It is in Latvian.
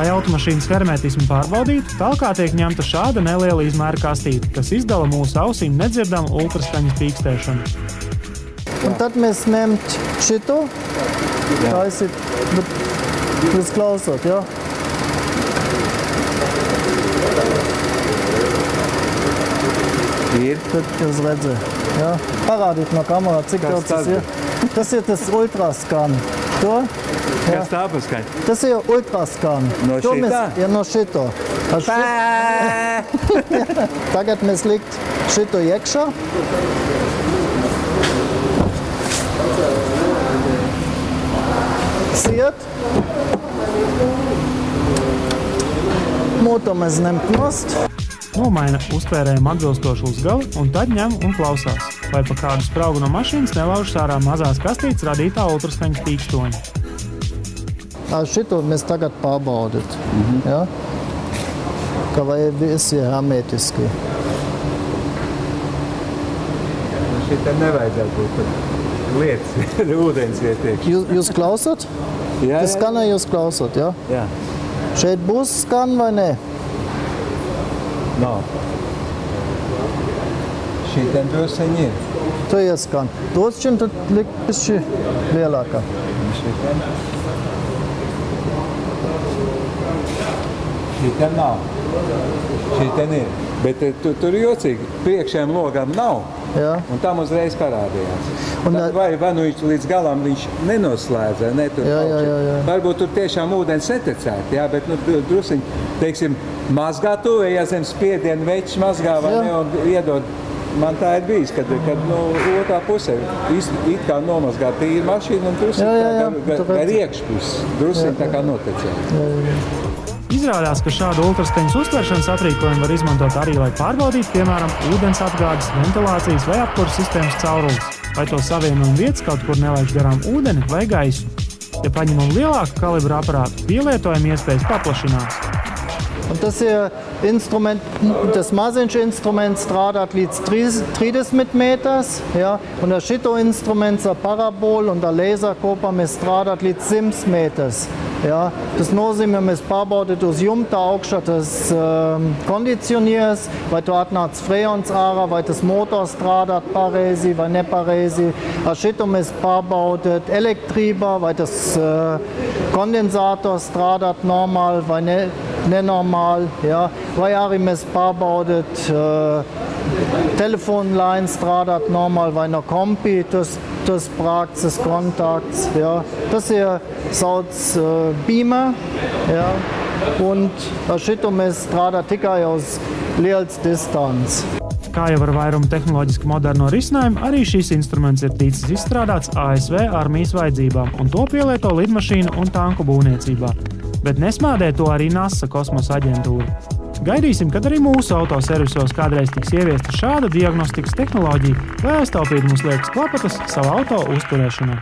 Lai automašīnas hermetismu pārbaudītu, talkā tiek ņemta šāda neliela izmēra kastīte, kas izdala mūsu ausīm nedzirdamu ultraskaņas pīkstēšanu. Un tad mēs ņemt šito, taisīt, jūs klausot, jā? Ir. Tad jūs redzat, jā? Parādīt no kamerā, cik daudz tas ir. Tas ir tas ultraskan. To? Kas tā paskaņ? Tas ir ultraskan. No šitā? Ja, no šito. Tagad mēs likt šito iekšā. Siet. Moto mēs ņemt nost. Nomaina uztvērējam atbilstošu uzgali un tad ņem un klausās, vai pa kādu spraugu no mašīnas nelaužas ārā mazās kastītes radītā ultraskaņas pīkstoņa. Šito mēs tagad pārbaudīt, ja? Ka vai visi hermetiski. Šitā nevajadzētu būt lietas, ūdens vietiek. Jūs klausat? Jā, Tas skanē jūs klausat, ja? Jā. Šeit būs skan vai ne? Nav. Šitā drusceņi ir. To ieskan. Drusciņ tad likt pišķi lielākā. Šitā nav. Šitā ir. Bet tur jocīgi, priekšējiem logam nav. Jā. Un tam uzreiz parādījās. Un Vai nu viņš līdz galam viņš nenoslēdza, ne tur Jā. Varbūt tur tiešām ūdens netecēt, jā, bet drusiņ, teiksim, mazgā to, ja zem spiedienu veķis mazgā vai ne, un iedod. Man tā ir bijis, kad otrā pusē it kā nomazgā tīri mašīnu un drusiņ gar iekšpusi, drusiņ tā kā notecēt. Izrādās, ka šādu ultraskaņas uztveršanas aprīkojumu var izmantot arī, lai pārbaudītu, piemēram, ūdens apgādes, ventilācijas vai apkures sistēmas caurules, vai to savienojuma vietas kaut kur nelaiž garām ūdeni vai gaisu. Ja paņemam lielāku kalibru aparātu, pielietojuma iespējas paplašinās. Un tas ir instrument, tas maziņš instruments strādāt līdz 30 metrs, ja? Un ar šito instruments ar parabolu un ar laser kopā mēs strādāt līdz 100 metrs. Ja? Tas nozīmē, mēs pārbaudīt uz jumta augšā tas kondicioniers, vai tu atnāc freons ārā, vai tas motors strādāt pareizi vai nepareizi. Ar šito mēs pārbaudīt elektrībā, vai tas kondensators strādāt normāli vai nenormāli. Ja? Vai arī mēs pārbaudīt telefonlaini strādāt normāli vai no kompi, tas sprāgts, tas kontakts. Ja? Tas ir sauc beamer. Ja? Un ar šito mēs strādāt tikai uz lielas distances. Kā jau ar vairumu tehnoloģiski moderno risinājumu, arī šis instruments ir ticis izstrādāts ASV armijas vajadzībām, un to pielieto lidmašīnu un tanku būvniecībā. Bet nesmādē to arī NASA kosmosa aģentūra. Gaidīsim, kad arī mūsu autoservisos kādreiz tiks ieviesta šāda diagnostikas tehnoloģija, lai aiztaupītu mums liekas klapatas savu auto uzturēšanai.